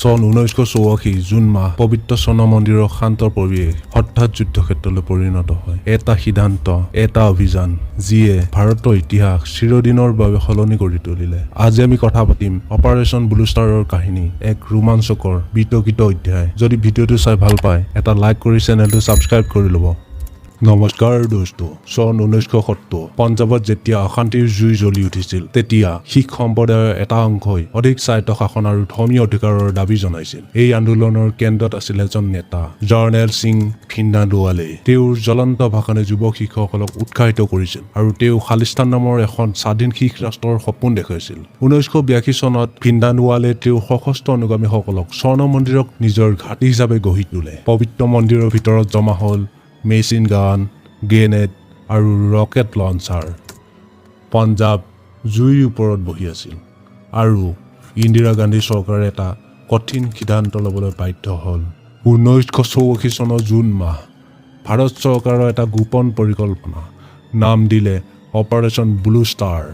চন 1984 জুন মাহ পবিত্ৰ স্বৰ্ণ মন্দিৰৰ শান্ত পৰিৱেশ হঠাৎ যুদ্ধক্ষেত্ৰলৈ পৰিণত হয়। এটা সিদ্ধান্ত, এটা অভিযান যিয়ে ভাৰতৰ ইতিহাস চিৰদিনৰ বাবে সলনি কৰি তুলিলে। আজি আমি কথা পাতিম অপাৰেশ্যন ব্লু ষ্টাৰৰ কাহিনী, এক ৰোমাঞ্চকৰ বিতৰ্কিত অধ্যায়। যদি ভিডিঅ'টো চাই ভাল পায়, এটা লাইক কৰি চেনেলটো ছাবস্ক্ৰাইব কৰি ল'ব। নমস্কাৰ দোস্ত। চন 1970 পঞ্জাৱত যেতিয়া অশান্তিৰ জুই জ্বলি উঠিছিল, তেতিয়া শিখ সম্প্ৰদায়ৰ এটা অংশই অধিক স্বায়ত্ত শাসন আৰু ধৰ্মীয় অধিকাৰৰ দাবী জনাইছিল। এই আন্দোলনৰ কেন্দ্ৰত আছিল এজন নেতা, জৰ্নেল সিং ভিন্দালৱালে। তেওঁৰ জ্বলন্ত ভাষণে যুৱক শিখসকলক উৎসাহিত কৰিছিল আৰু তেওঁ খালিস্তান নামৰ এখন স্বাধীন শিখ ৰাষ্ট্ৰৰ সপোন দেখুৱাইছিল। 1982 চনত ভিন্দালৱালে তেওঁৰ সশস্ত্ৰ অনুগামীসকলক স্বৰ্ণ মন্দিৰক নিজৰ ঘাটি হিচাপে গঢ়ি তোলে। পবিত্ৰ মন্দিৰৰ ভিতৰত জমা হ'ল মেচিন গান, গ্ৰেনেড আৰু ৰকেট লঞ্চাৰ। পঞ্জাৱ জুইৰ ওপৰত বহি আছিল আৰু ইন্দিৰা গান্ধী চৰকাৰে এটা কঠিন সিদ্ধান্ত ল'বলৈ বাধ্য হ'ল। 1984 চনৰ জুন মাহ ভাৰত চৰকাৰৰ এটা গোপন পৰিকল্পনা, নাম দিলে অপাৰেশ্যন ব্লু ষ্টাৰ,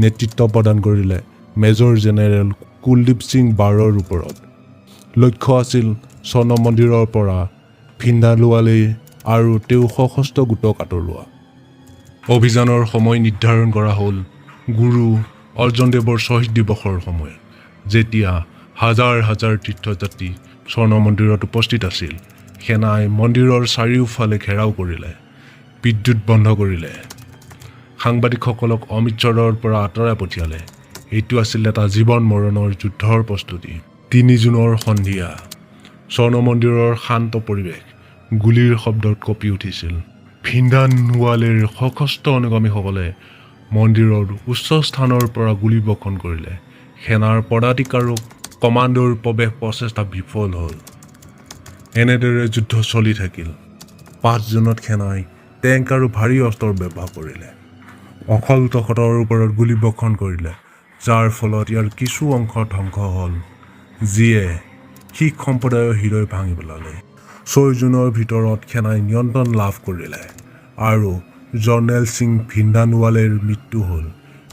নেতৃত্ব প্ৰদান কৰিলে মেজৰ জেনেৰেল কুলদীপ সিং বাৰৰ ওপৰত। লক্ষ্য আছিল স্বৰ্ণ মন্দিৰৰ পৰা ভিন্দালৱালে আৰু তেওঁ সশস্ত্ৰ গোটক আঁতৰোৱা। অভিযানৰ সময় নিৰ্ধাৰণ কৰা হ'ল গুৰু অৰ্জুন দেৱৰ শ্বহীদ দিৱসৰ সময়ত, যেতিয়া হাজাৰ হাজাৰ তীৰ্থযাত্ৰী স্বৰ্ণ মন্দিৰত উপস্থিত আছিল। সেনাই মন্দিৰৰ চাৰিওফালে ঘেৰাও কৰিলে, বিদ্যুৎ বন্ধ কৰিলে, সাংবাদিকসকলক অমৃতসৰৰ পৰা আঁতৰাই পঠিয়ালে। এইটো আছিল এটা জীৱন মৰণৰ যুদ্ধৰ প্ৰস্তুতি। 3 জুনৰ সন্ধিয়া স্বৰ্ণ মন্দিৰৰ শান্ত পৰিৱেশ গুলীৰ শব্দত কঁপি উঠিছিল। ভিন্দালৱালেৰ সশস্ত্ৰ অনুগামীসকলে মন্দিৰৰ উচ্চ স্থানৰ পৰা গুলী বৰ্ষণ কৰিলে। সেনাৰ পদাতিক আৰু কমাণ্ডোৰ প্ৰৱেশ প্ৰচেষ্টা বিফল হ'ল। এনেদৰে যুদ্ধ চলি থাকিল। 5 জুনত সেনাই টেংক আৰু ভাৰী অস্ত্ৰৰ ব্যৱহাৰ কৰিলে, অকল তখতৰ ওপৰত গুলী বৰ্ষণ কৰিলে, যাৰ ফলত ইয়াৰ কিছু অংশ ধ্বংস হ'ল, যিয়ে শিখ সম্প্ৰদায়ৰ হৃদয় ভাঙি পেলালে। 6 জুনৰ ভিতৰত সেনাই নিয়ন্ত্ৰণ লাভ কৰিলে আৰু জৰ্নেল সিং ভিন্দালৱালেৰ মৃত্যু হ'ল।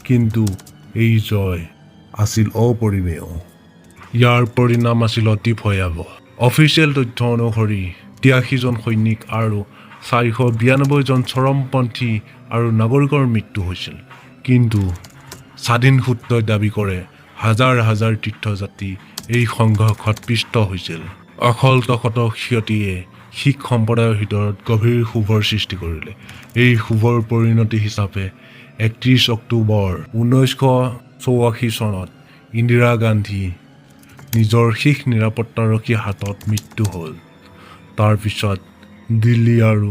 কিন্তু এই জয় আছিল অপৰিমেয়। ইয়াৰ পৰিণাম আছিল অতি ভয়াৱহ। অফিচিয়েল তথ্য অনুসৰি 83 জন সৈনিক আৰু 492 জন চৰমপন্থী আৰু নাগৰিকৰ মৃত্যু হৈছিল। কিন্তু স্বাধীন সূত্ৰই দাবী কৰে হাজাৰ হাজাৰ তীৰ্থযাত্ৰী এই সংঘৰ্ষত পৃষ্ঠ হৈছিল। অকল তখতৰ ক্ষতিয়ে শিখ সম্প্ৰদায়ৰ ভিতৰত গভীৰ ক্ষোভৰ সৃষ্টি কৰিলে। এই ক্ষোভৰ পৰিণতি হিচাপে 31 অক্টোবৰ 1984 চনত ইন্দিৰা গান্ধী নিজৰ শিখ নিৰাপত্তাৰক্ষীৰ হাতত মৃত্যু হ'ল। তাৰ পিছত দিল্লী আৰু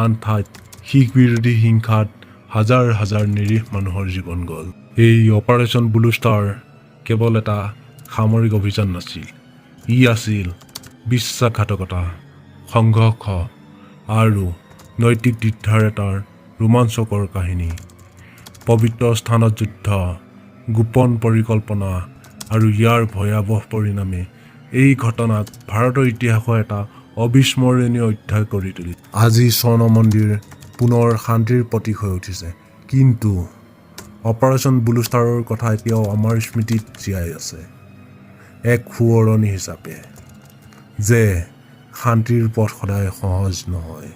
আন ঠাইত শিখ বিৰোধী হিংসাত হাজাৰ হাজাৰ নিৰীহ মানুহৰ জীৱন গ'ল। এই অপাৰেশ্যন ব্লু ষ্টাৰ কেৱল এটা সামৰিক অভিযান নাছিল, ই আছিল বিশ্বাসঘাতকতা, সংঘৰ্ষ আৰু নৈতিক দ্বিধাৰ এটাৰ ৰোমাঞ্চকৰ কাহিনী। পবিত্ৰ স্থানত যুদ্ধ, গোপন পৰিকল্পনা আৰু ইয়াৰ ভয়াৱহ পৰিণামে এই ঘটনাক ভাৰতৰ ইতিহাসৰ এটা অবিস্মৰণীয় অধ্যায় কৰি তুলিছে। আজি স্বৰ্ণ মন্দিৰ পুনৰ শান্তিৰ প্ৰতীক হৈ উঠিছে, কিন্তু অপাৰেশ্যন ব্লু ষ্টাৰৰ কথা এতিয়াও আমাৰ স্মৃতিত জীয়াই আছে, এক সোঁৱৰণি হিচাপে যে শান্তিৰ পথ সদায় সহজ নহয়।